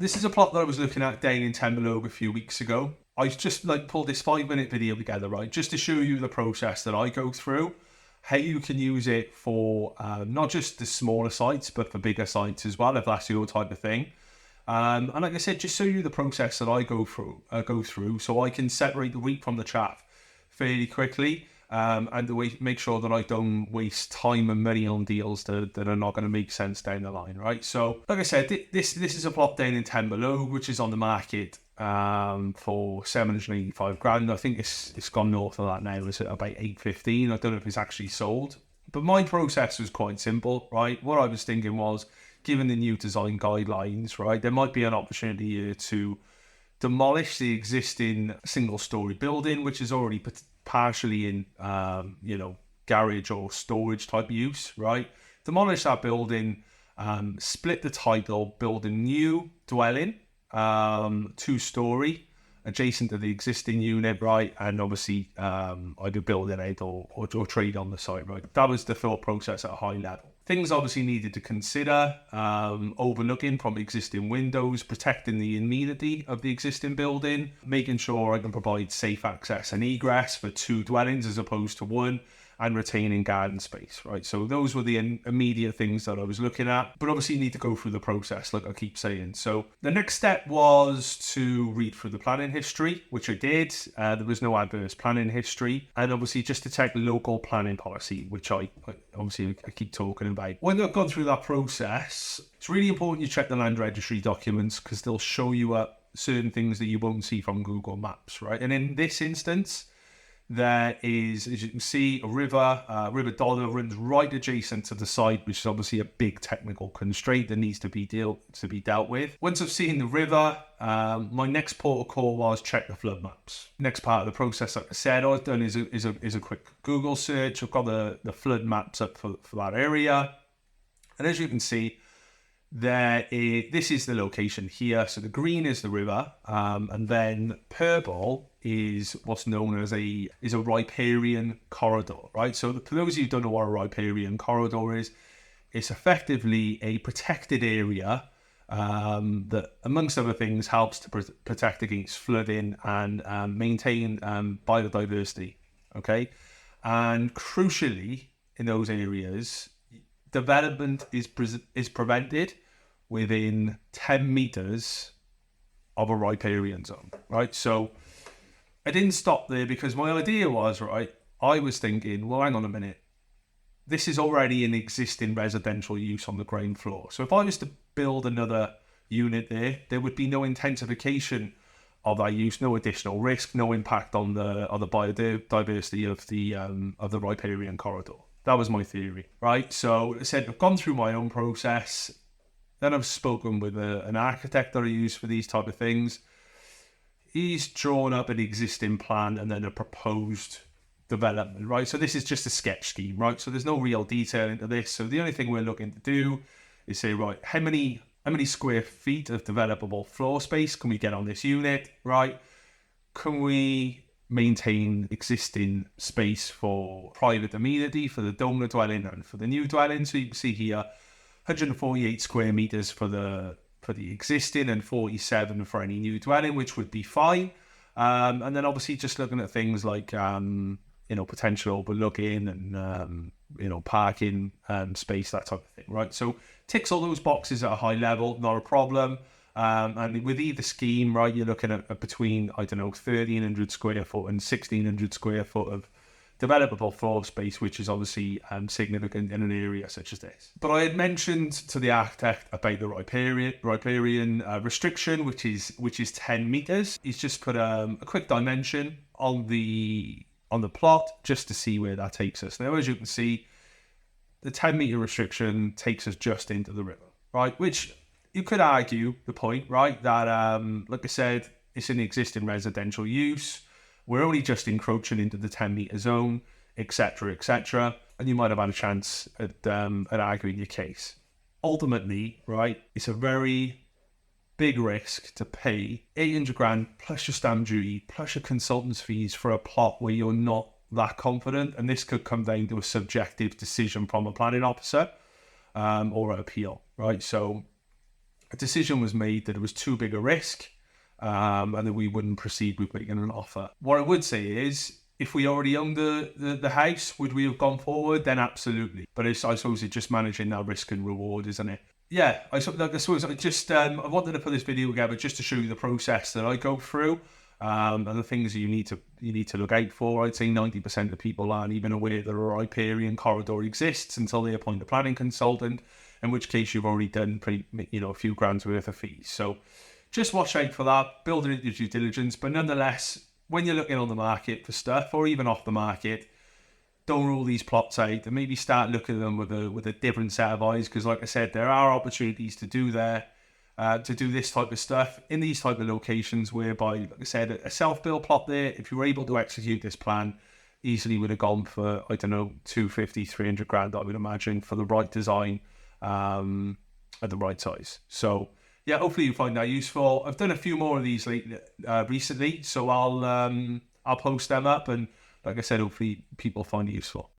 This is a plot that I was looking at down in Templeogue a few weeks ago. I just pulled this 5-minute video together, right, just to show you the process that I go through, how you can use it for not just the smaller sites, but for bigger sites as well, if that's your type of thing. And like I said, just show you the process that I go through, so I can separate the wheat from the chaff fairly quickly, and make sure that I don't waste time and money on deals that are not going to make sense down the line, right? So, like I said, this is a plot down in Templeogue, which is on the market for 785 grand. I think it's gone north of that now. It's at about 815. I don't know if it's actually sold. But my process was quite simple, right? What I was thinking was, given the new design guidelines, right, there might be an opportunity here to demolish the existing single-story building, which is already partially in, garage or storage type use, right? Demolish that building, split the title, build a new dwelling, 2-story, adjacent to the existing unit, right? And obviously, either build it out or trade on the site, right? That was the thought process at a high level. Things obviously needed to consider, overlooking from existing windows, protecting the amenity of the existing building, making sure I can provide safe access and egress for 2 dwellings as opposed to 1, and retaining garden space, right? So those were the immediate things that I was looking at. But obviously you need to go through the process, like I keep saying. So the next step was to read through the planning history, which I did. There was no adverse planning history. And obviously just to check local planning policy, which I keep talking about. When I've gone through that process, it's really important you check the land registry documents, because they'll show you up certain things that you won't see from Google Maps, right? And in this instance, there is, as you can see, a river. River Dodder runs right adjacent to the site, which is obviously a big technical constraint that needs to be dealt with. Once I've seen the river, my next port of call was check the flood maps. Next part of the process, like I said, all I've done is a quick Google search. I've got the flood maps up for that area, and as you can see, this is the location here. So the green is the river, and then purple is what's known as a riparian corridor, right? So for those of you who don't know what a riparian corridor is, it's effectively a protected area that, amongst other things, helps to protect against flooding and maintain biodiversity, okay? And crucially, in those areas, development is prevented within 10 meters of a riparian zone, right? So I didn't stop there, because my idea was, right, I was thinking, well, hang on a minute. This is already an existing residential use on the ground floor. So if I was to build another unit there would be no intensification of that use, no additional risk, no impact on the biodiversity of the riparian corridor. That was my theory, right? So I said, I've gone through my own process. Then I've spoken with an architect that I use for these type of things. He's drawn up an existing plan and then a proposed development, right? So this is just a sketch scheme, right? So there's no real detail into this. So the only thing we're looking to do is say, right, how many square feet of developable floor space can we get on this unit, right? Can we maintain existing space for private amenity for the donor dwelling and for the new dwelling? So you can see here, 148 square meters for the existing and 47 for any new dwelling, which would be fine. And then obviously just looking at things like potential overlooking and parking space, that type of thing, right? So ticks all those boxes at a high level, not a problem. And with either scheme, right, you're looking at between 1,300 square foot and 1,600 square foot of developable floor space, which is obviously significant in an area such as this. But I had mentioned to the architect about the riparian restriction, which is 10 meters. He's just put a quick dimension on the plot just to see where that takes us. Now, as you can see, the 10 meter restriction takes us just into the river, right? Which you could argue the point, right, that like I said, it's an existing residential use. We're only just encroaching into the 10 meter zone, etc., etc. And you might have had a chance at arguing your case. Ultimately, right, it's a very big risk to pay 800 grand plus your stamp duty, plus your consultant's fees for a plot where you're not that confident. And this could come down to a subjective decision from a planning officer or an appeal, right? So a decision was made that it was too big a risk, and that we wouldn't proceed with making an offer. What I would say is, if we already owned the house, would we have gone forward? Then absolutely. But I suppose it's just managing that risk and reward, isn't it? Yeah, I suppose I just I wanted to put this video together just to show you the process that I go through, and the things that you need to look out for. I'd say 90% of people aren't even aware that a riparian corridor exists until they appoint a planning consultant, in which case you've already done a few grand's worth of fees. So just watch out for that, build it into due diligence. But nonetheless, when you're looking on the market for stuff, or even off the market, don't rule these plots out, and maybe start looking at them with a different set of eyes. Because, like I said, there are opportunities to do this type of stuff in these type of locations, whereby, like I said, a self-built plot there, if you were able to execute this plan, easily would have gone for, I don't know, 250, 300 grand, I would imagine, for the right design, at the right size. So yeah, hopefully you find that useful. I've done a few more of these recently, so I'll post them up, and like I said, hopefully people find it useful.